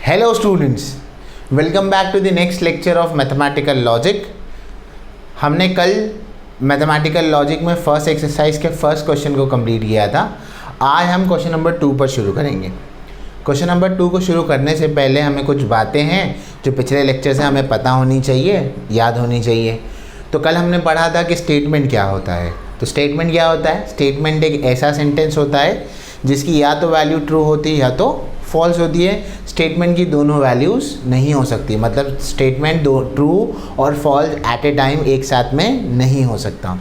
Hello students, welcome back to the next lecture of mathematical logic. हमने कल mathematical logic में first exercise के first question को complete किया था। आज हम क्वेश्चन नंबर 2 पर शुरू करेंगे। क्वेश्चन नंबर 2 को शुरू करने से पहले हमें कुछ बातें हैं जो पिछले लेक्चर से हमें पता होनी चाहिए, याद होनी चाहिए। तो कल हमने पढ़ा था कि स्टेटमेंट क्या होता है। तो स्टेटमेंट क्या होता है? स्टेटमेंट एक ऐसा सेंटेंस होता है जिसकी या तो वैल्यू ट्रू होती है या तो फॉल्स होती है। स्टेटमेंट की दोनों वैल्यूज़ नहीं हो सकती, मतलब स्टेटमेंट दो ट्रू और फॉल्स एट ए टाइम एक साथ में नहीं हो सकता।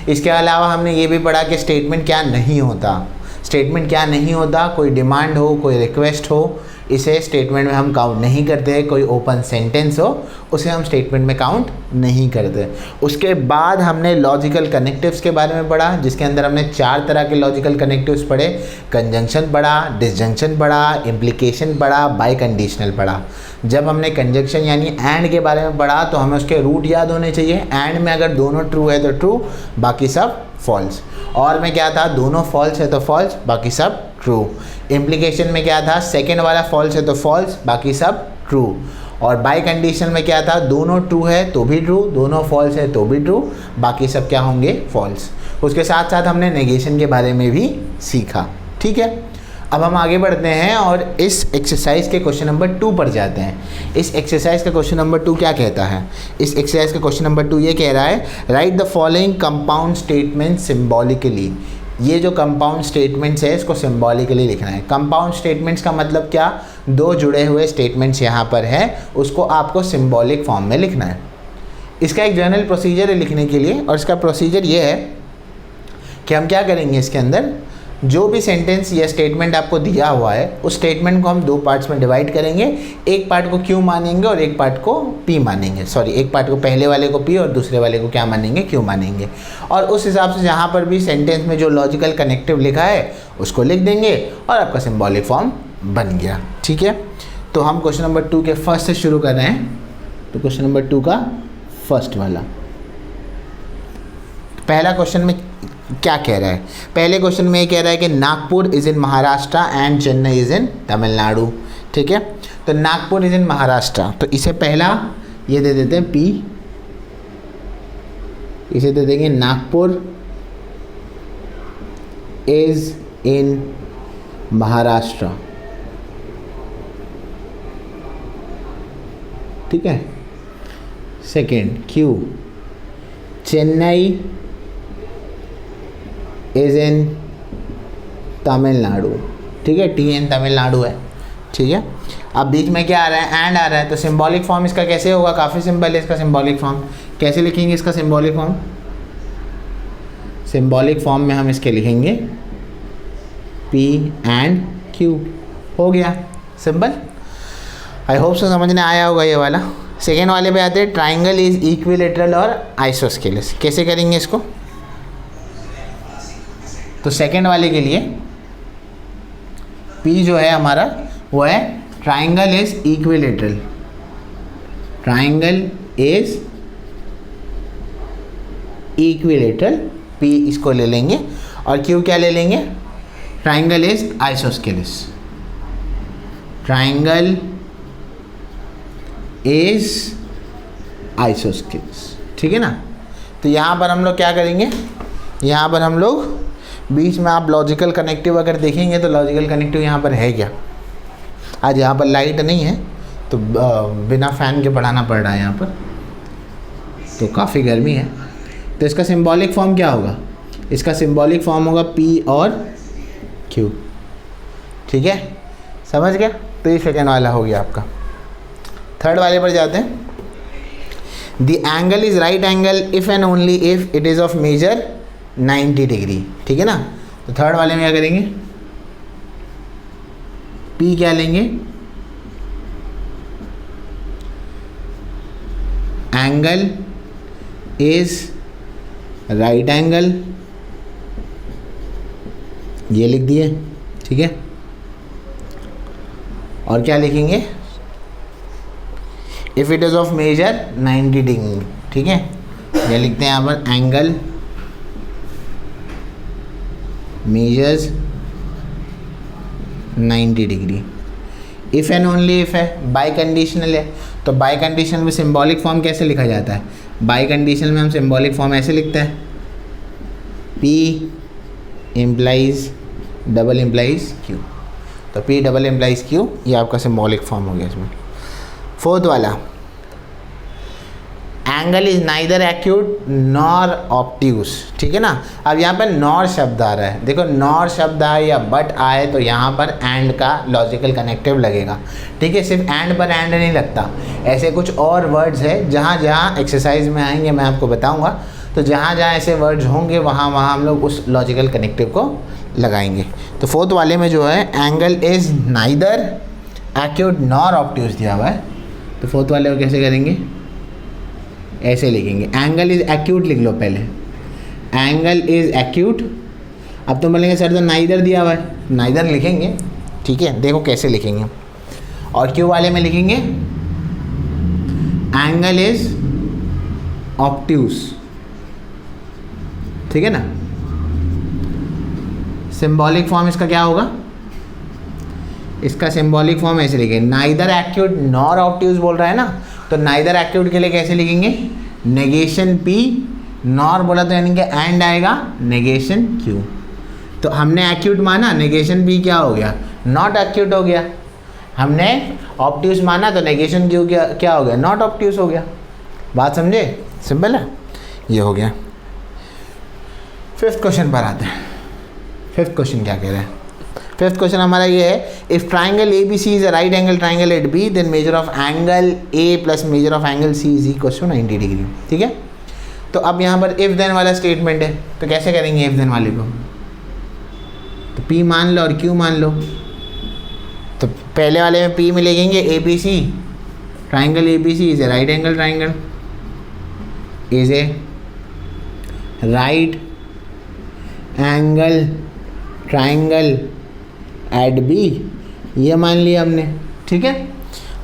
इसके अलावा हमने ये भी पढ़ा कि स्टेटमेंट क्या नहीं होता। स्टेटमेंट क्या नहीं होता? कोई डिमांड हो, कोई रिक्वेस्ट हो, इसे स्टेटमेंट में हम काउंट नहीं करते। कोई ओपन सेंटेंस हो, उसे हम स्टेटमेंट में काउंट नहीं करते। उसके बाद हमने लॉजिकल कनेक्टिव्स के बारे में पढ़ा, जिसके अंदर हमने 4 तरह के लॉजिकल कनेक्टिव्स पढ़े। कंजंक्शन पढ़ा, डिसजंक्शन पढ़ा, इम्प्लीकेशन पढ़ा, बाई कंडीशनल पढ़ा। जब हमने कंजंक्शन यानी एंड के बारे में पढ़ा तो हमें उसके रूट याद होने चाहिए। एंड में अगर दोनों ट्रू है तो ट्रू, बाकी सब फॉल्स। और में क्या था? दोनों फॉल्स है तो फॉल्स, बाकी सब ट्रू। इम्प्लीकेशन में क्या था? सेकेंड वाला फॉल्स है तो फॉल्स, बाकी सब ट्रू। और बाई कंडीशन में क्या था? दोनों ट्रू है तो भी ट्रू, दोनों फॉल्स है तो भी ट्रू, बाकी सब क्या होंगे? फॉल्स। उसके साथ साथ हमने नेगेशन के बारे में भी सीखा। ठीक है, अब हम आगे बढ़ते हैं और इस एक्सरसाइज के क्वेश्चन नंबर 2 पर जाते हैं। इस एक्सरसाइज का क्वेश्चन नंबर 2 क्या कहता है? इस एक्सरसाइज का क्वेश्चन नंबर 2 ये कह रहा है, right the following compound statement symbolically. ये जो कंपाउंड स्टेटमेंट्स है इसको सिम्बॉलिकली लिखना है। कंपाउंड स्टेटमेंट्स का मतलब क्या? दो जुड़े हुए स्टेटमेंट्स यहाँ पर है, उसको आपको सिम्बॉलिक फॉर्म में लिखना है। इसका एक जनरल प्रोसीजर है लिखने के लिए, और इसका प्रोसीजर ये है कि हम क्या करेंगे, इसके अंदर जो भी सेंटेंस या स्टेटमेंट आपको दिया हुआ है उस स्टेटमेंट को हम 2 पार्ट्स में डिवाइड करेंगे। एक पार्ट को क्यू मानेंगे और एक पार्ट को पी मानेंगे। सॉरी, एक पार्ट को पहले वाले को पी और दूसरे वाले को क्या मानेंगे? क्यू मानेंगे। और उस हिसाब से जहाँ पर भी सेंटेंस में जो लॉजिकल कनेक्टिव लिखा है उसको लिख देंगे और आपका सिम्बॉलिक फॉर्म बन गया। ठीक है, तो हम क्वेश्चन नंबर 2 के फर्स्ट से शुरू कर रहे हैं। तो क्वेश्चन नंबर 2 का फर्स्ट वाला पहला क्वेश्चन में क्या कह रहा है? पहले क्वेश्चन में ये कह रहा है कि Nagpur is in Maharashtra and Chennai is in Tamil Nadu. ठीक है, तो नागपुर इज़ इन महाराष्ट्र, तो इसे पहला ये दे देते हैं पी, इसे दे देंगे नागपुर इज़ इन महाराष्ट्र। ठीक है, second Q, Chennai is in Tamil Nadu. ठीक है, टी इन तमिलनाडु है। ठीक है, अब बीच में क्या आ रहा है? एंड आ रहा है। तो सिंबॉलिक फॉर्म इसका कैसे होगा? काफ़ी सिंपल है इसका सिंबॉलिक फॉर्म। कैसे लिखेंगे इसका सिंबॉलिक फॉर्म? सिंबॉलिक फॉर्म में हम इसके लिखेंगे पी एंड क्यू। हो गया सिंपल। आई होप सो समझने आया होगा ये वाला। सेकेंड वाले पे आते हैं, ट्राइंगल इज इक्विलेटरल और आइसोस्केलस। कैसे करेंगे इसको? तो सेकेंड वाले के लिए P जो है हमारा वो है triangle is equilateral. Triangle is equilateral, P इसको ले लेंगे। और Q क्या ले लेंगे? Triangle is isosceles. Triangle is isosceles. ठीक है ना? तो यहाँ पर हम लोग क्या करेंगे? यहाँ पर हम लोग बीच में आप लॉजिकल कनेक्टिव अगर देखेंगे तो लॉजिकल कनेक्टिव यहाँ पर है क्या? आज यहाँ पर लाइट नहीं है तो बिना फ़ैन के पढ़ाना पड़ रहा है यहाँ पर, तो काफ़ी गर्मी है। तो इसका सिंबॉलिक फॉर्म क्या होगा? इसका सिंबॉलिक फॉर्म होगा P और Q। ठीक है, समझ गया? तो ये सेकेंड वाला हो गया आपका। थर्ड वाले पर जाते हैं। The angle is right angle if and only if it is of measure 90 degree. ठीक है ना? तो थर्ड वाले में क्या करेंगे? P क्या लेंगे? एंगल इज राइट एंगल, ये लिख दिए। ठीक है, और क्या लिखेंगे? If it is of measure 90 degree. ठीक है, ये लिखते हैं यहाँ पर angle measures 90 degree. If and only if है, बाई कंडीशनल है। तो बाई कंडीशनल में सिंबॉलिक फॉर्म कैसे लिखा जाता है? बाई कंडीशनल में हम सिंबॉलिक फॉर्म ऐसे लिखते हैं, P implies double implies Q। तो P डबल इम्प्लाइज Q, ये आपका सिंबॉलिक फॉर्म हो गया इसमें। फोर्थ वाला, angle is neither acute nor obtuse, ठीक है ना। अब यहाँ पर नॉर शब्द आ रहा है, देखो नॉर शब्द आए या बट आए तो यहाँ पर एंड का लॉजिकल कनेक्टिव लगेगा, ठीक है। सिर्फ एंड पर एंड नहीं लगता, ऐसे कुछ और वर्ड्स है जहाँ जहाँ एक्सरसाइज में आएंगे मैं आपको बताऊँगा। तो जहाँ जहाँ ऐसे वर्ड्स होंगे वहाँ वहाँ हम लोग उस लॉजिकल कनेक्टिव को लगाएंगे। तो फोर्थ वाले में जो है angle is neither acute nor obtuse दिया हुआ है, तो फोर्थ वाले को कैसे करेंगे? ऐसे लिखेंगे, एंगल इज एक्यूट लिख लो पहले, एंगल इज एक्यूट। अब तुम बोलेंगे सर तो नाइदर दिया हुआ है, नाइदर लिखेंगे, ठीक है। देखो कैसे लिखेंगे, और क्यू वाले में लिखेंगे एंगल इज ऑब्ट्यूस, ठीक है ना। सिंबॉलिक फॉर्म इसका क्या होगा? इसका सिंबॉलिक फॉर्म ऐसे लिखेंगे, नाइदर एक्यूट नॉर ऑब्ट्यूस बोल रहा है ना, तो नाइदर एक्यूट के लिए कैसे लिखेंगे? नेगेशन P, नॉर बोला तो यानी कि एंड आएगा, नेगेशन Q। तो हमने एक्यूट माना, नेगेशन P क्या हो गया? नॉट एक्यूट हो गया। हमने ऑब्ट्यूस माना तो नेगेशन Q क्या हो गया? नॉट ऑब्ट्यूस हो गया। बात समझे? सिंपल है, ये हो गया। फिफ्थ क्वेश्चन पर आते हैं। फिफ्थ क्वेश्चन क्या कह रहे हैं? फिफ्थ क्वेश्चन हमारा ये है, if triangle A B C is a right angle triangle at B then measure of angle A plus measure of angle C is equal to 90 degree, ठीक है। तो अब यहाँ पर इफ देन वाला स्टेटमेंट है, तो कैसे करेंगे इफ देन वाले को? तो P मान लो और Q मान लो। तो पहले वाले में P में लिखेंगे A B C, triangle A B C is a right angle triangle, is a right angle triangle at B, ये मान लिया हमने, ठीक है।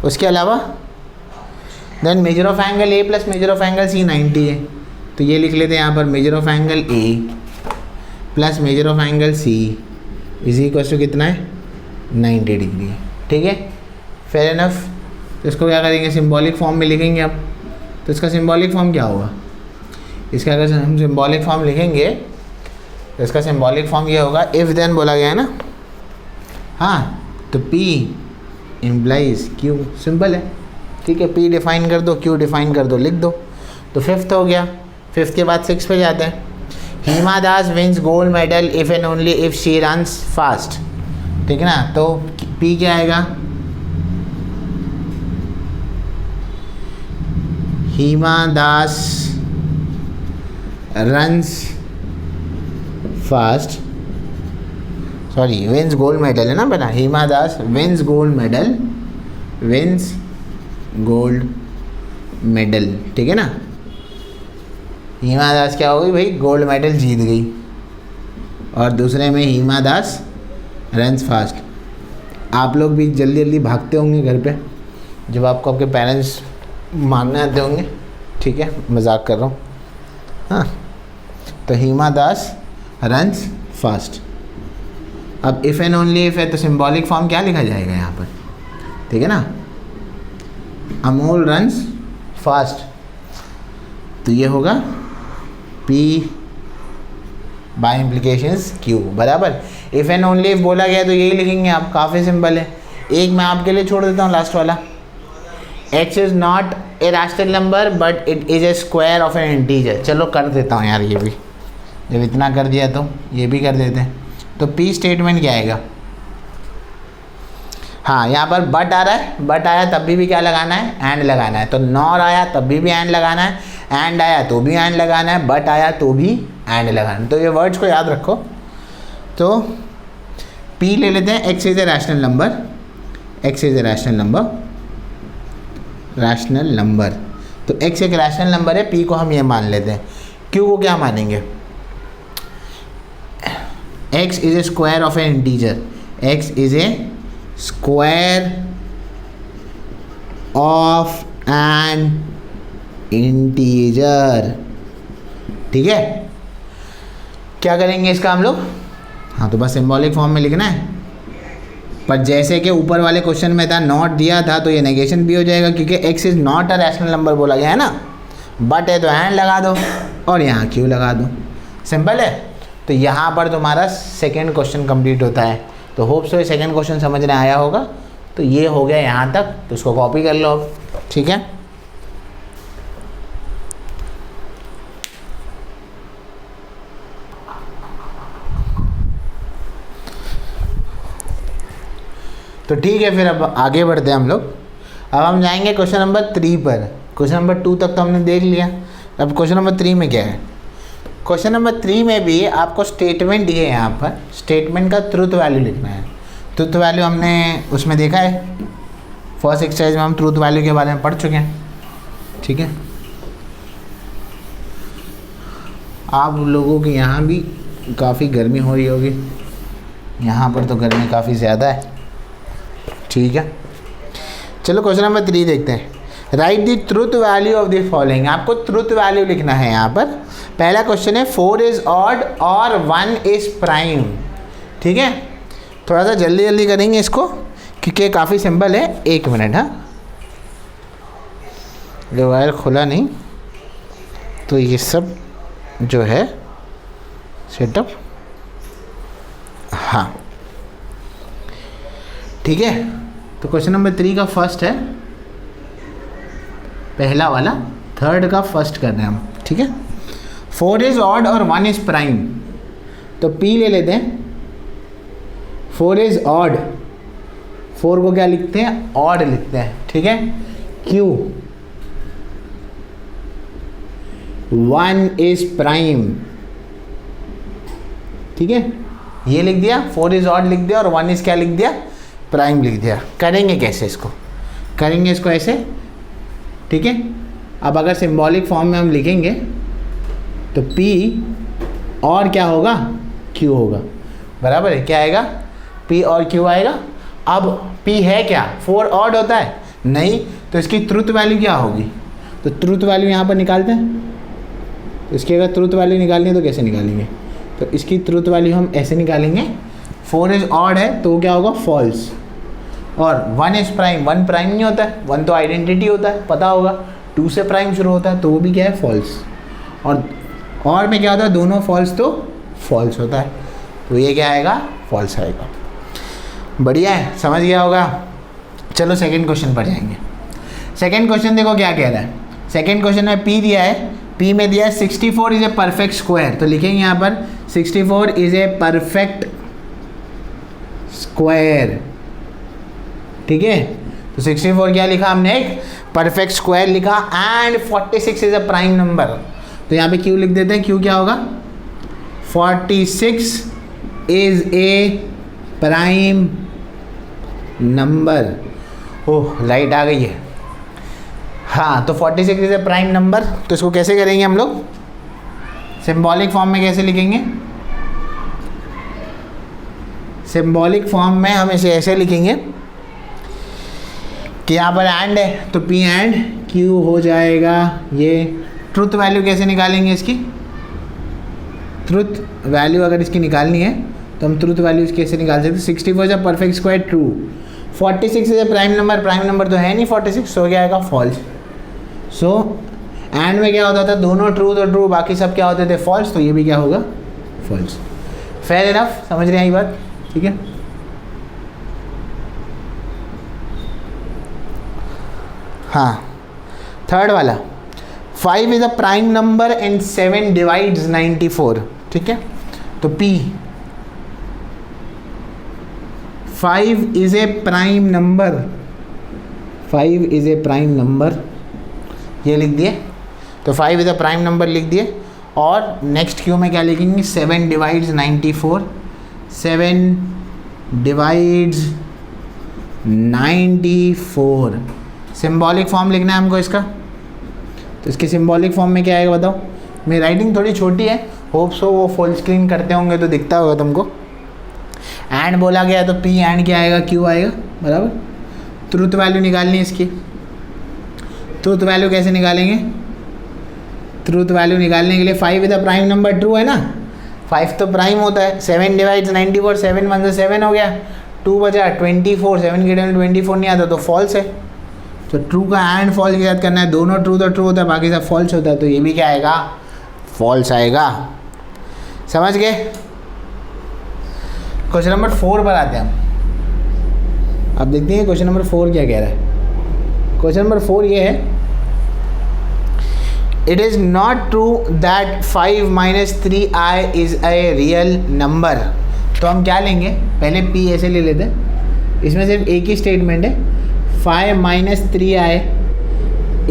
उसके अलावा then measure of angle A plus measure of angle C 90 है, तो ये लिख लेते हैं यहाँ पर measure of angle A plus measure of angle C is equal to कितना है? 90 डिग्री है, ठीक है। Fair enough. तो इसको क्या करेंगे? सिंबॉलिक फॉर्म में लिखेंगे अब। तो इसका सिंबॉलिक फॉर्म क्या होगा? इसका अगर हम सिंबॉलिक फॉर्म लिखेंगे तो इसका सिंबॉलिक फॉर्म ये होगा, इफ़ देन बोला गया है ना, हाँ, तो P इम्प्लाइज Q, सिंपल है, ठीक है। P डिफाइन कर दो, Q डिफाइन कर दो, लिख दो। तो फिफ्थ हो गया। फिफ्थ के बाद सिक्स पे जाते हैं। Hima Das wins gold medal if and only if she runs fast, ठीक है ना। तो P क्या आएगा? Hima Das runs fast, sorry wins gold medal है ना बेटा, Hima Das wins gold medal, wins gold medal, ठीक है ना। हिमा दास क्या हो गई भाई? गोल्ड मेडल जीत गई। और दूसरे में हिमा दास रन्स फास्ट। आप लोग भी जल्दी जल्दी भागते होंगे घर पे जब आपको आपके पेरेंट्स मारने आते होंगे, ठीक है, मजाक कर रहा हूँ, हाँ। तो हिमा दास रन्स फास्ट। अब इफ़ एंड ओनली इफ़ है तो सिंबॉलिक फॉर्म क्या लिखा जाएगा यहाँ पर? ठीक है ना, अमोल रन्स फास्ट, तो ये होगा P बाय इम्प्लीकेशंस Q बराबर। इफ़ एंड ओनली इफ बोला गया तो यही लिखेंगे आप, काफ़ी सिंपल है। एक मैं आपके लिए छोड़ देता हूँ लास्ट वाला, x is not a rational number but it is a square of N integer. चलो कर देता हूँ यार, ये भी जब इतना कर दिया तो ये भी कर देते हैं। तो P स्टेटमेंट क्या आएगा? हाँ, यहाँ पर बट आ रहा है, बट आया तब भी क्या लगाना है? एंड लगाना है। तो नॉर आया तब भी एंड लगाना है, एंड आया तो भी एंड लगाना है, बट आया तो भी एंड लगाना है। तो ये वर्ड्स को याद रखो। तो P ले लेते हैं, x is a rational number, x is a rational number, rational number. तो x एक रैशनल नंबर है, P को हम ये मान लेते हैं। Q को क्या मानेंगे? x is a square of N integer, x is a square of N integer, ठीक है। क्या करेंगे इसका हम लोग? हाँ, तो बस सिंबॉलिक फॉर्म में लिखना है, पर जैसे कि ऊपर वाले क्वेश्चन में था नॉट दिया था, तो ये नेगेशन भी हो जाएगा क्योंकि x is not a rational number बोला गया है ना। बट है तो एंड लगा दो और यहाँ क्यू लगा दो, सिंपल है। तो यहाँ पर तुम्हारा सेकेंड क्वेश्चन कंप्लीट होता है। तो होप सो ये सेकेंड क्वेश्चन समझ में आया होगा। तो ये हो गया यहाँ तक, तो उसको कॉपी कर लो अब, ठीक है। तो ठीक है, फिर अब आगे बढ़ते हैं हम लोग। अब हम जाएंगे क्वेश्चन नंबर 3 पर। क्वेश्चन नंबर 2 तक तो हमने देख लिया, अब क्वेश्चन नंबर 3 में क्या है। क्वेश्चन नंबर 3 में भी आपको स्टेटमेंट दिए, यहाँ पर स्टेटमेंट का ट्रुथ वैल्यू लिखना है। ट्रुथ वैल्यू हमने उसमें देखा है, फर्स्ट एक्सरसाइज में हम ट्रुथ वैल्यू के बारे में पढ़ चुके हैं, ठीक है। आप लोगों के यहाँ भी काफ़ी गर्मी हो रही होगी, यहाँ पर तो गर्मी काफ़ी ज़्यादा है, ठीक है। चलो क्वेश्चन नंबर 3 देखते हैं। Right the truth value of the following. आपको ट्रुथ वैल्यू लिखना है यहाँ पर। पहला क्वेश्चन है 4 इज़ ऑड और 1 इज़ प्राइम, ठीक है। थोड़ा सा जल्दी जल्दी करेंगे इसको क्योंकि काफ़ी सिंपल है। 1 मिनट, हाँ, ये वायर खुला नहीं तो ये सब जो है सेटअप, हाँ ठीक है। तो क्वेश्चन नंबर 3 का फर्स्ट है, पहला वाला, थर्ड का फर्स्ट करना है हम, ठीक है। 4 इज़ ऑड और 1 इज़ प्राइम, तो P ले लेते हैं। 4 इज़ ऑड, 4 को क्या लिखते हैं, ऑड लिखते हैं, ठीक है। Q 1 इज़ प्राइम, ठीक है, ये लिख दिया। 4 इज़ ऑड लिख दिया और 1 इज़ क्या लिख दिया, प्राइम लिख दिया। करेंगे कैसे इसको, करेंगे इसको ऐसे, ठीक है। अब अगर सिंबॉलिक फॉर्म में हम लिखेंगे तो P और क्या होगा, Q होगा, बराबर है। क्या आएगा, P और Q आएगा। अब P है क्या, 4 ऑड होता है नहीं, तो इसकी ट्रुथ वैल्यू क्या होगी, तो ट्रुथ वैल्यू यहाँ पर निकालते हैं। तो इसकी अगर ट्रुथ वैल्यू निकालनी है तो कैसे निकालेंगे, तो इसकी ट्रुथ वैल्यू हम ऐसे निकालेंगे। 4 इज़ ऑड है तो क्या होगा, फॉल्स। और 1 इज़ प्राइम, 1 प्राइम नहीं होता है, 1 तो आइडेंटिटी होता है, पता होगा। 2 से प्राइम शुरू होता है तो वो भी क्या है, फॉल्स। और में क्या होता है, दोनों फॉल्स तो फॉल्स होता है, तो ये क्या आएगा, फॉल्स आएगा। बढ़िया है, समझ गया होगा। चलो सेकंड क्वेश्चन पर जाएंगे। सेकंड क्वेश्चन देखो क्या कह रहा है। सेकंड क्वेश्चन में P दिया है, P में दिया है 64 इज़ ए परफेक्ट स्क्वायर, तो लिखेंगे यहाँ पर 64 इज़ ए परफेक्ट स्क्वायर, ठीक है। तो 64 क्या लिखा हमने, एक परफेक्ट स्क्वायर लिखा। And 46 is a prime number, तो यहाँ पे Q लिख देते हैं। Q क्या होगा, 46 is a prime number. Oh light आ गई है, हाँ। तो 46 इज़ ए प्राइम नंबर, तो इसको कैसे करेंगे हम लोग, सिंबॉलिक फॉर्म में कैसे लिखेंगे। सिंबॉलिक फॉर्म में हम इसे ऐसे लिखेंगे कि यहाँ पर एंड है तो P एंड Q हो जाएगा ये। ट्रुथ वैल्यू कैसे निकालेंगे इसकी, ट्रुथ वैल्यू अगर इसकी निकालनी है तो हम ट्रुथ वैल्यू कैसे निकाल सकते हैं। 64 is a perfect square, true. 46 is a prime number तो है नहीं 46, सो क्या आएगा, फॉल्स। सो एंड में क्या होता था, दोनों ट्रू तो ट्रू, बाकी सब क्या होते थे, फॉल्स, तो ये भी क्या होगा, फॉल्स। फेयर इनफ, समझ रहे हैं ये बात, ठीक है। हाँ, थर्ड वाला, 5 is a prime number and 7 divides 94, ठीक है। तो P 5 is a prime number, 5 is a prime number, ये लिख दिए। तो 5 इज़ अ प्राइम नंबर लिख दिए। और नेक्स्ट क्यू में क्या लिखेंगे, 7 डिवाइड्स 94, 7 डिवाइड्स 94। सिंबॉलिक फॉर्म लिखना है हमको इसका, तो इसके सिंबॉलिक फॉर्म में क्या आएगा बताओ। मेरी राइटिंग थोड़ी छोटी है, होप सो वो फुल स्क्रीन करते होंगे तो दिखता होगा तुमको। एंड बोला गया तो P एंड क्या आएगा, Q आएगा, बराबर। ट्रुथ वैल्यू निकालनी है इसकी। ट्रुथ वैल्यू कैसे निकालेंगे, ट्रुथ वैल्यू निकालने के लिए 5 is a prime number, true है ना, 5 तो प्राइम होता है। 7 डिवाइड्स 94, 7 1 से 7 हो गया, 2 बचा 24, 7 के टाइम 24 नहीं आता तो फॉल्स है। तो ट्रू का एंड फॉल्स के साथ करना है, दोनों ट्रू तो ट्रू होता है, बाकी सब फॉल्स होता है, तो ये भी क्या आएगा, फॉल्स आएगा। समझ गए। क्वेश्चन नंबर 4 पर आते हैं हम। अब देखते हैं क्वेश्चन नंबर 4 क्या कह रहा है। क्वेश्चन नंबर 4 ये है, it is not true that 5 - 3i is a real number. तो हम क्या लेंगे, पहले p ऐसे ले लेते हैं, इसमें सिर्फ एक ही स्टेटमेंट है, 5 - 3i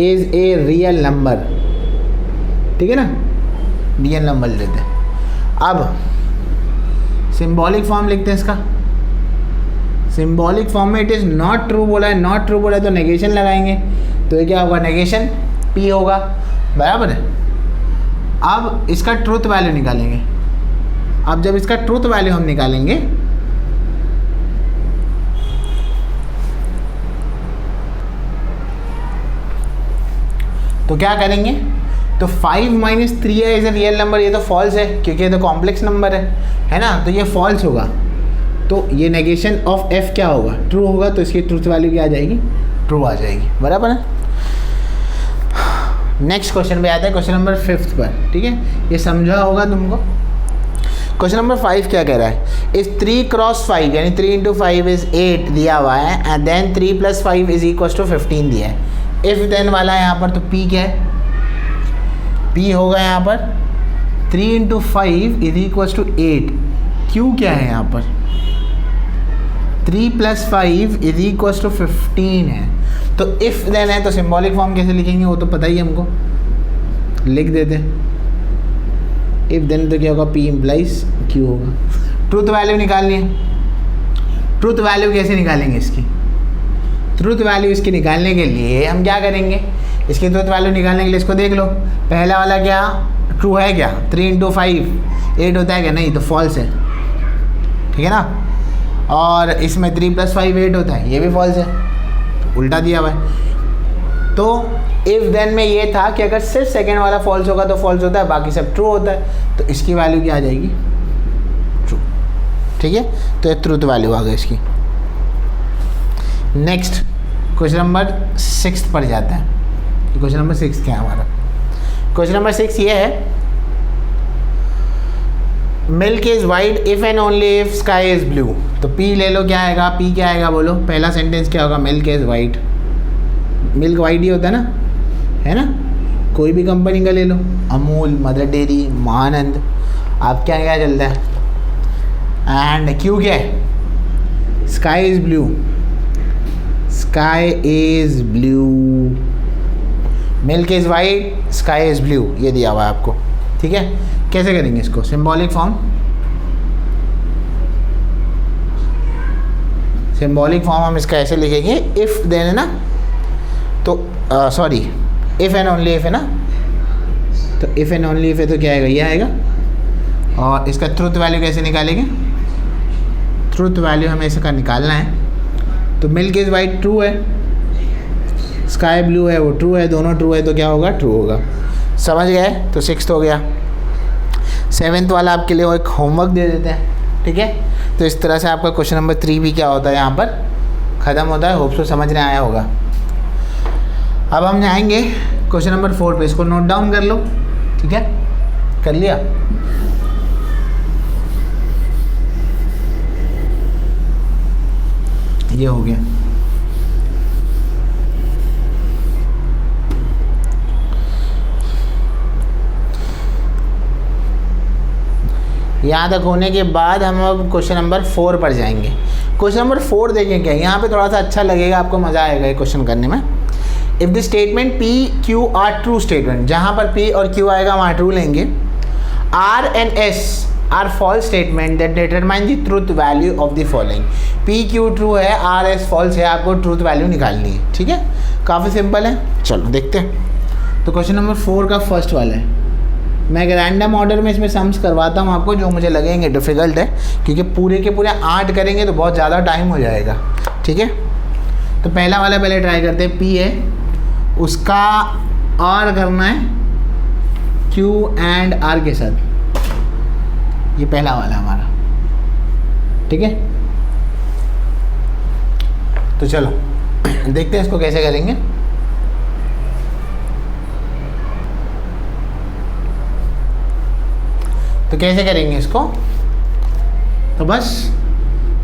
is a real number, ठीक है ना, रियल नंबर लेते हैं। अब सिंबॉलिक फॉर्म लिखते हैं इसका। सिंबॉलिक फॉर्म में इट इज़ नॉट ट्रू बोला है, नॉट ट्रू बोला है तो नेगेशन लगाएंगे, तो ये क्या होगा, नेगेशन p होगा, बराबर है। अब इसका ट्रूथ वैल्यू निकालेंगे। अब जब इसका ट्रूथ वैल्यू हम निकालेंगे तो क्या करेंगे, तो 5 - 3i is a real number, ये तो फॉल्स है क्योंकि ये तो कॉम्प्लेक्स नंबर है ना, तो ये फॉल्स होगा। तो ये नेगेशन ऑफ f क्या होगा, ट्रू होगा, तो इसकी ट्रूथ वैल्यू क्या आ जाएगी, ट्रू आ जाएगी, बराबर है। नेक्स्ट क्वेश्चन पे आता है, क्वेश्चन नंबर 5 पर, ठीक है, ये समझा होगा तुमको। क्वेश्चन नंबर 5 क्या कह रहा है, इस 3 × 5 यानी 3 × 5 इज़ 8 दिया हुआ है, and then 3 + 5 is equal to 15 दिया है। इफ़ देन वाला है यहाँ पर, तो p क्या है, p होगा यहाँ पर 3 × 5 इज इक्वल टू 8। q क्या है यहाँ पर, 3 + 5 इज इक्वल टू 15 है। तो इफ़ देन है तो सिंबॉलिक फॉर्म कैसे लिखेंगे वो तो पता ही है हमको, लिख देते हैं इफ़ देन, तो क्या होगा, p इम्प्लाइज q होगा। ट्रूथ वैल्यू निकालनी है। ट्रूथ वैल्यू कैसे निकालेंगे इसकी, ट्रूथ वैल्यू इसकी निकालने के लिए हम क्या करेंगे, इसकी ट्रूथ वैल्यू निकालने के लिए इसको देख लो, पहला वाला क्या ट्रू है, क्या 3 × 5 8 होता है क्या, नहीं, तो फॉल्स है, ठीक है ना। और इसमें 3 + 5 8 होता है, ये भी फॉल्स है, तो उल्टा दिया हुआ है। तो इफ़ देन में ये था कि अगर सिर्फ सेकेंड वाला फॉल्स होगा तो फॉल्स होता है, बाकी सब ट्रू होता है, तो इसकी वैल्यू क्या आ जाएगी, ट्रू, ठीक है। तो ये ट्रूथ वैल्यू आ गई इसकी। नेक्स्ट क्वेश्चन नंबर 6 पर जाता है। क्वेश्चन नंबर 6 क्या है हमारा, क्वेश्चन नंबर 6 ये है, milk is white if and only if sky is blue. तो p ले लो, क्या आएगा, p क्या आएगा बोलो, पहला सेंटेंस क्या होगा, milk is white, milk white ही होता है ना, है ना, कोई भी कंपनी का ले लो, अमूल, मदर डेयरी, महानंद, आप क्या क्या चलता है। एंड q क्या है, sky is blue, sky is blue, milk is white, sky is blue, ये दिया हुआ है आपको, ठीक है। कैसे करेंगे इसको, सिंबॉलिक फॉर्म, सिंबॉलिक फॉर्म हम इसका ऐसे लिखेंगे, इफ़ देन है ना, तो sorry if and only if है ना, तो इफ़ एंड ओनली इफ़ है तो क्या आएगा, ये आएगा। और इसका ट्रूथ वैल्यू कैसे निकालेंगे, ट्रूथ वैल्यू हमें इसका निकालना है। तो मिल्क इज़ वाइट ट्रू है, स्काई ब्लू है वो ट्रू है, दोनों ट्रू है, तो क्या होगा, ट्रू होगा। समझ गए, तो 6 हो गया। 7th वाला आपके लिए वो एक होमवर्क दे देते हैं, ठीक है। तो इस तरह से आपका क्वेश्चन नंबर 3 भी क्या होता है यहाँ पर ख़त्म होता है। होप सो समझ में आया होगा। अब हम जाएंगे क्वेश्चन नंबर 4 पे, इसको नोट डाउन कर लो, ठीक है, कर लिया। ये हो गया। यहाँ तक होने के बाद हम अब क्वेश्चन नंबर 4 पर जाएंगे। क्वेश्चन नंबर 4 देखें क्या, यहाँ पे थोड़ा सा अच्छा लगेगा, आपको मज़ा आएगा ये क्वेश्चन करने में। If the statement P Q are true statement, जहाँ पर P और Q आएगा वहाँ ट्रू लेंगे। R and S are false statement that determine the truth value of the following. P Q true है, R S फॉल्स है, आपको truth value निकालनी है, ठीक है। काफ़ी सिंपल है, चलो देखते हैं। तो क्वेश्चन नंबर 4 का फर्स्ट वाला है। मैं एक रैंडम ऑर्डर में इसमें सम्स करवाता हूँ आपको, जो मुझे लगेंगे डिफ़िकल्ट है, क्योंकि पूरे के पूरे 8 करेंगे तो बहुत ज़्यादा टाइम हो जाएगा, ठीक है। तो पहला वाला पहले ट्राई करते हैं। P है, उसका R करना है Q एंड R के साथ, ये पहला वाला हमारा, ठीक है। तो चलो देखते हैं इसको कैसे करेंगे। तो कैसे करेंगे इसको, तो बस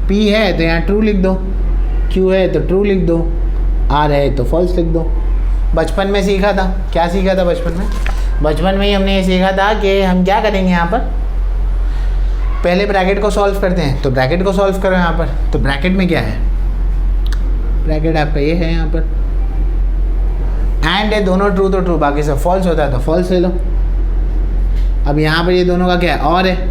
P है तो यहाँ ट्रू लिख दो, Q है तो ट्रू लिख दो, R है तो फॉल्स लिख दो। बचपन में सीखा था, क्या सीखा था बचपन में? बचपन में ही हमने ये सीखा था कि हम क्या करेंगे, यहाँ पर पहले ब्रैकेट को सॉल्व करते हैं। तो ब्रैकेट को सॉल्व करो यहाँ पर, तो ब्रैकेट में क्या है, ब्रैकेट आपका ये है यहाँ पर, एंड है दोनों ट्रू तो ट्रू, बाकी सब फॉल्स होता है तो फॉल्स ले लो। अब यहाँ पर ये दोनों का क्या है, और है,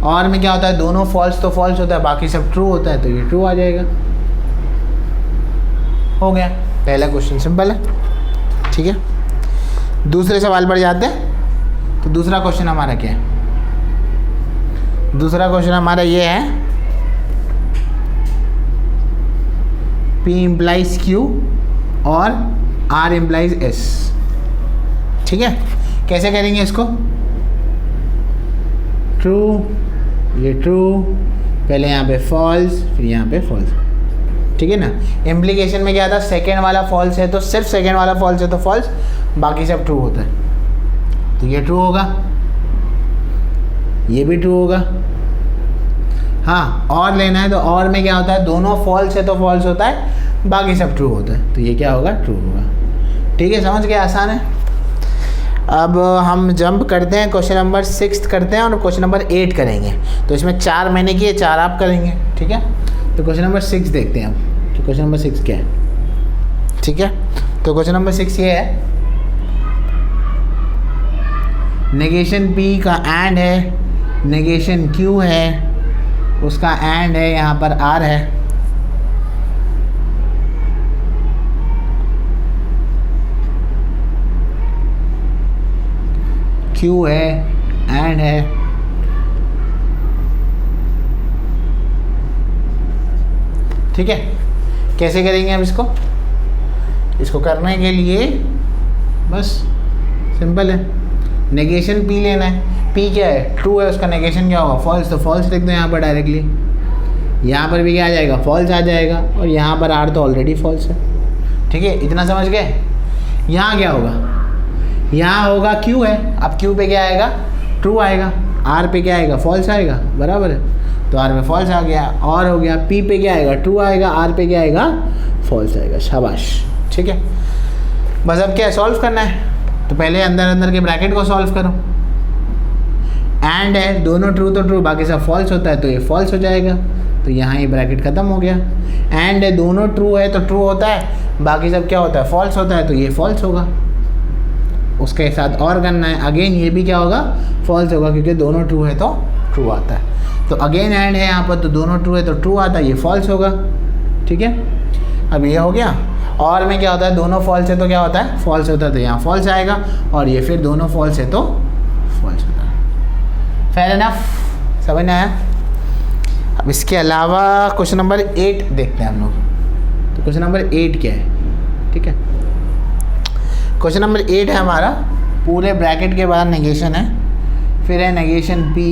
और में क्या होता है, दोनों फॉल्स तो फॉल्स होता है, बाकी सब ट्रू होता है तो ये ट्रू आ जाएगा। हो गया, पहला क्वेश्चन सिंपल है। ठीक है, दूसरे सवाल पर जाते हैं। तो दूसरा क्वेश्चन हमारा क्या है, दूसरा क्वेश्चन हमारा ये है P implies Q और R implies S। ठीक है, कैसे करेंगे इसको, ट्रू, ये ट्रू, पहले यहाँ पे फॉल्स, फिर यहाँ पे फॉल्स। ठीक है ना, इम्प्लीकेशन में क्या था, सेकेंड वाला फॉल्स है तो सिर्फ सेकेंड वाला फॉल्स है तो फॉल्स, बाकी सब ट्रू होता है। तो ये ट्रू होगा, ये भी ट्रू होगा। हाँ, और लेना है तो और में क्या होता है, दोनों फॉल्स है तो फॉल्स होता है, बाकी सब ट्रू होता है, तो ये क्या होगा, ट्रू होगा। ठीक है, समझ गए, आसान है। अब हम जंप करते हैं, क्वेश्चन नंबर 6 करते हैं और क्वेश्चन नंबर 8 करेंगे। तो इसमें 4 मैंने किए, 4 आप करेंगे। ठीक है, तो क्वेश्चन नंबर 6 देखते हैं हम, तो क्वेश्चन नंबर 6 क्या है। ठीक है, तो क्वेश्चन नंबर 6 ये है, नेगेशन P का एंड है, नेगेशन Q है, उसका एंड है, यहाँ पर R है। Q है, एंड है, ठीक है। कैसे करेंगे हम इसको, इसको करने के लिए बस सिंपल है, नेगेशन P लेना है। P क्या है, ट्रू है, उसका नेगेशन क्या होगा, फॉल्स, तो फॉल्स लिख दो यहाँ पर डायरेक्टली। यहाँ पर भी क्या आ जाएगा, फॉल्स आ जाएगा, और यहाँ पर R तो ऑलरेडी फॉल्स है। ठीक है, इतना समझ गए। यहाँ क्या होगा, यहाँ होगा Q है, अब Q पे क्या आएगा, ट्रू आएगा, R पे क्या आएगा, फॉल्स आएगा, बराबर है, तो R पे फॉल्स आ गया। और हो गया, P पे क्या आएगा, ट्रू आएगा, R पे क्या आएगा, फॉल्स आएगा। शाबाश, ठीक है। बस अब क्या है, सॉल्व करना है। तो पहले अंदर अंदर के ब्रैकेट को सॉल्व करो। एंड है, दोनों ट्रू तो ट्रू, बाकी सब फॉल्स होता है तो ये फॉल्स हो जाएगा, तो यहाँ ये ब्रैकेट ख़त्म हो गया। एंड है, दोनों ट्रू है तो ट्रू होता है, बाकी सब क्या होता है, फॉल्स होता है, तो ये फॉल्स होगा। उसके साथ और करना है, अगेन ये भी क्या होगा, फॉल्स होगा, क्योंकि दोनों ट्रू है तो ट्रू आता है। तो अगेन एंड है यहाँ पर, तो दोनों ट्रू है तो ट्रू आता है, ये फॉल्स होगा। ठीक है, अब ये हो गया। और में क्या होता है, दोनों फॉल्स है तो क्या होता है, फॉल्स होता है, तो यहाँ फॉल्स आएगा, और ये फिर दोनों फॉल्स है तो फॉल्स होता है। फेयर इनफ, समझ में आया। अब इसके अलावा क्वेश्चन नंबर 8 देखते हैं हम लोग। तो क्वेश्चन नंबर 8 क्या है, ठीक है। क्वेश्चन नंबर 8 है हमारा, पूरे ब्रैकेट के बाद नेगेशन है, फिर है नेगेशन P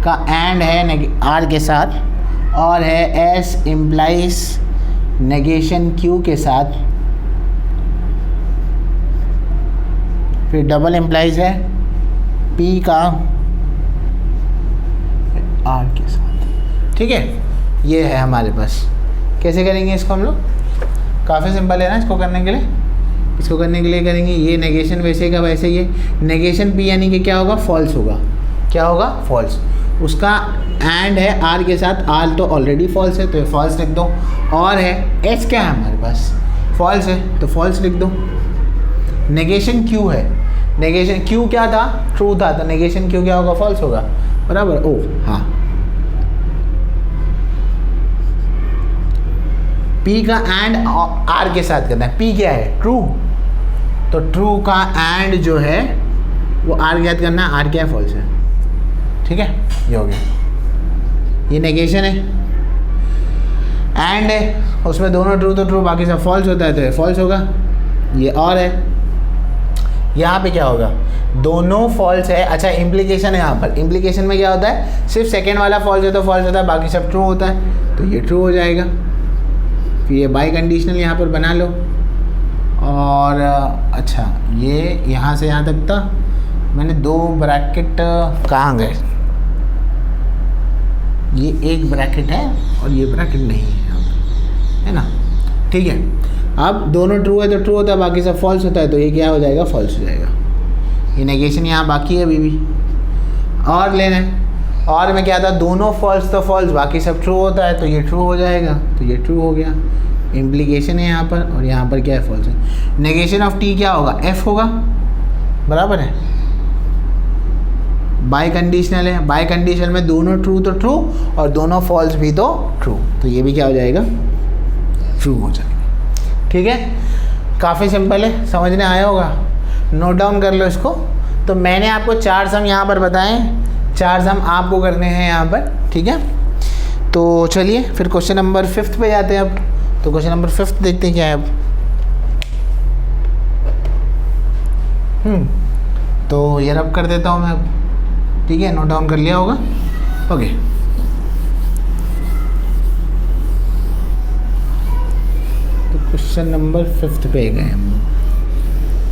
का एंड है R के साथ, और है S इम्प्लाइज नेगेशन Q के साथ, फिर डबल इम्प्लाइज है P का R के साथ। ठीक है, ये है हमारे पास। कैसे करेंगे इसको हम लोग, काफ़ी सिंपल है ना इसको करने के लिए। इसको करने के लिए करेंगे, ये नेगेशन वैसे का वैसे ही है, नेगेशन P यानी कि क्या होगा, फॉल्स होगा। क्या होगा, फॉल्स। उसका एंड है R के साथ, R तो ऑलरेडी फॉल्स है तो ये फॉल्स लिख दो। और है S क्या है हमारे पास, फॉल्स है तो फॉल्स लिख दो। नेगेशन Q है, नेगेशन Q क्या था, ट्रू था, तो नेगेशन Q क्या होगा, फॉल्स होगा, बराबर। ओ हाँ, P का एंड R के साथ करना है। P क्या है, ट्रू, तो ट्रू का एंड जो है वो R के साथ करना है, R क्या है, फॉल्स है। ठीक है, ये हो गया, ये नेगेशन है। एंड है, उसमें दोनों ट्रू तो ट्रू, बाकी सब फॉल्स होता है तो ये फॉल्स होगा। ये और है, यहाँ पे क्या होगा, दोनों फॉल्स है। अच्छा इम्प्लीकेशन है यहाँ पर, इम्प्लीकेशन में क्या होता है, सिर्फ सेकेंड वाला फॉल्स है तो फॉल्स होता है, बाकी सब ट्रू होता है, तो ये ट्रू हो जाएगा। फिर ये बाई कंडीशनल यहाँ पर बना लो। और अच्छा ये यहाँ से यहाँ तक था, मैंने 2 ब्रैकेट कहाँ गए, ये एक ब्रैकेट है और ये ब्रैकेट नहीं है यहाँ पर, है ना, ठीक है। अब दोनों ट्रू है तो ट्रू होता है, बाकी सब फॉल्स होता है, तो ये क्या हो जाएगा, फॉल्स हो जाएगा। ये नेगेशन यहाँ बाकी है अभी भी, और लेना है। और में क्या था, दोनों फॉल्स तो फॉल्स, बाकी सब ट्रू होता है, तो ये ट्रू हो जाएगा, तो ये ट्रू हो गया। इम्प्लीकेशन है यहाँ पर, और यहाँ पर क्या है, फॉल्स है। नेगेशन ऑफ टी क्या होगा, एफ होगा, बराबर है। बाई कंडीशनल है, बाई कंडीशनल में दोनों ट्रू तो ट्रू और दोनों फॉल्स भी तो ट्रू, तो ये भी क्या हो जाएगा, ट्रू हो जाएगा। ठीक है, काफ़ी सिंपल है, समझने आया होगा। नोट डाउन कर लो इसको। तो मैंने आपको 4 सम यहाँ पर बताएं, 4 सम आपको करने हैं यहाँ पर, ठीक है। तो चलिए फिर क्वेश्चन नंबर 5 पे जाते हैं अब। तो क्वेश्चन नंबर 5 देखते हैं क्या है अब। तो ये रब कर देता हूँ मैं अब, ठीक है, नोट डाउन कर लिया होगा, ओके। तो क्वेश्चन नंबर 5 पे गए हम,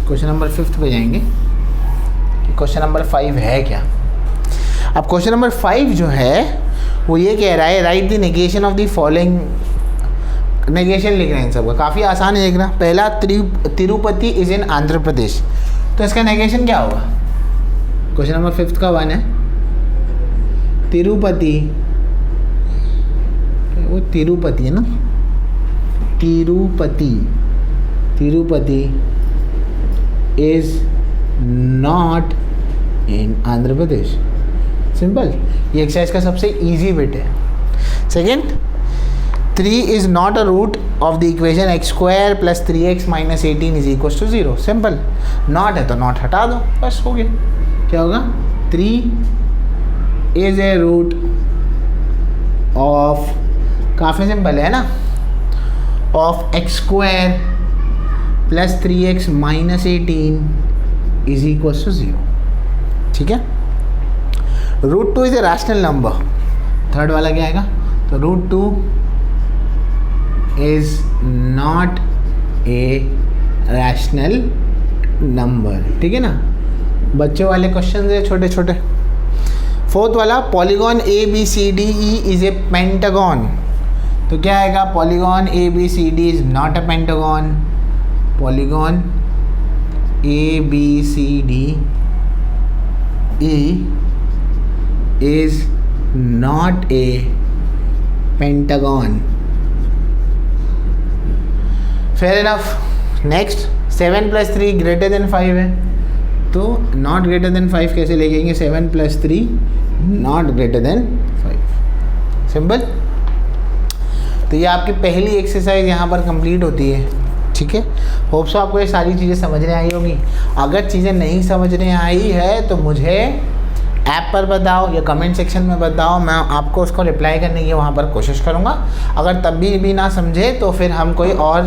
क्वेश्चन नंबर 5 पे जाएंगे। क्वेश्चन नंबर 5 है क्या। अब क्वेश्चन नंबर 5 जो है वो ये कह रहा है, right the negation of the following. Negation लिख रहे हैं इन सबका, काफ़ी आसान है लिखना। पहला, तिरुपति इज इन आंध्र प्रदेश, तो इसका नेगेशन क्या होगा। क्वेश्चन नंबर 5 का 1 है, तिरुपति, वो तिरुपति है ना, Tirupati, Tirupati is not in Andhra Pradesh. Simple, ये एक्सरसाइज का सबसे इजी बिट है। Second, 3 is not a root of the equation x square plus 3x minus 18 is equal to 0। Simple, not है तो नॉट हटा दो, बस हो गया। क्या होगा, 3 इज ए रूट ऑफ, काफ़ी सिंपल है ना, of x square plus 3x minus 18 is equal to 0। ठीक है, root 2 is a rational number. Third वाला क्या आएगा, तो root 2 is not a rational number. ठीक है ना, बच्चों वाले क्वेश्चन है छोटे छोटे। फोर्थ वाला, polygon A B C D E is a pentagon, तो क्या आएगा, polygon A B C D is not a pentagon. Polygon A B C D E is not a pentagon. Fair enough. Next, 7 plus 3 greater than 5 है, तो not greater than 5 कैसे लेंगे, 7 plus 3 not greater than 5। Simple. तो ये आपकी पहली exercise यहाँ पर कंप्लीट होती है। ठीक है, होप सो आपको ये सारी चीज़ें समझने आई होगी। अगर चीज़ें नहीं समझने आई है तो मुझे ऐप पर बताओ या कमेंट सेक्शन में बताओ, मैं आपको उसको रिप्लाई करने की वहाँ पर कोशिश करूँगा। अगर तब भी ना समझे तो फिर हम कोई और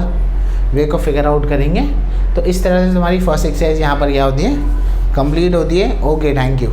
वे को फिगर आउट करेंगे। तो इस तरह से तुम्हारी फर्स्ट एक्सरसाइज यहाँ पर क्या होती है, कंप्लीट होती है। Okay, thank you.